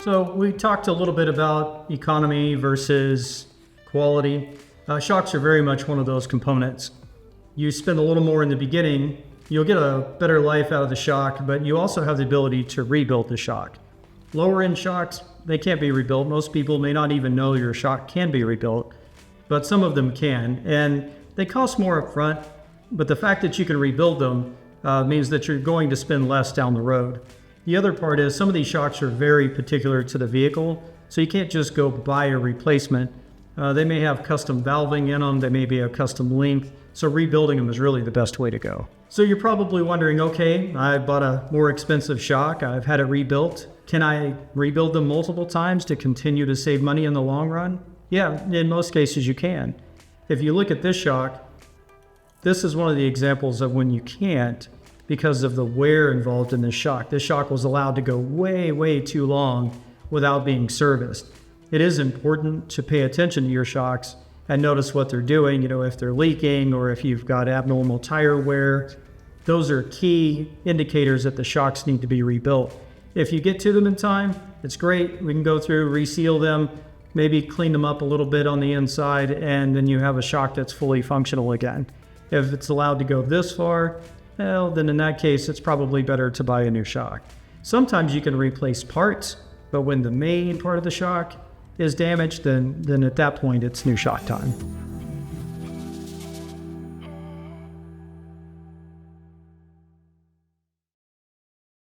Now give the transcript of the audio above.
So we talked a little bit about economy versus quality. Shocks are very much one of those components. You spend a little more in the beginning, you'll get a better life out of the shock, but you also have the ability to rebuild the shock. Lower end shocks, they can't be rebuilt. Most people may not even know your shock can be rebuilt, but some of them can, and they cost more up front, but the fact that you can rebuild them means that you're going to spend less down the road. The other part is some of these shocks are very particular to the vehicle, so you can't just go buy a replacement. They may have custom valving in them, they may be a custom length, so rebuilding them is really the best way to go. So you're probably wondering, okay, I bought a more expensive shock, I've had it rebuilt. Can I rebuild them multiple times to continue to save money in the long run? Yeah, in most cases you can. If you look at this shock, this is one of the examples of when you can't because of the wear involved in this shock. This shock was allowed to go way, way too long without being serviced. It is important to pay attention to your shocks and notice what they're doing, if they're leaking or if you've got abnormal tire wear. Those are key indicators that the shocks need to be rebuilt. If you get to them in time, it's great. We can go through, reseal them, maybe clean them up a little bit on the inside, and then you have a shock that's fully functional again. If it's allowed to go this far, well, then in that case, it's probably better to buy a new shock. Sometimes you can replace parts, but when the main part of the shock is damaged, then at that point, it's new shock time.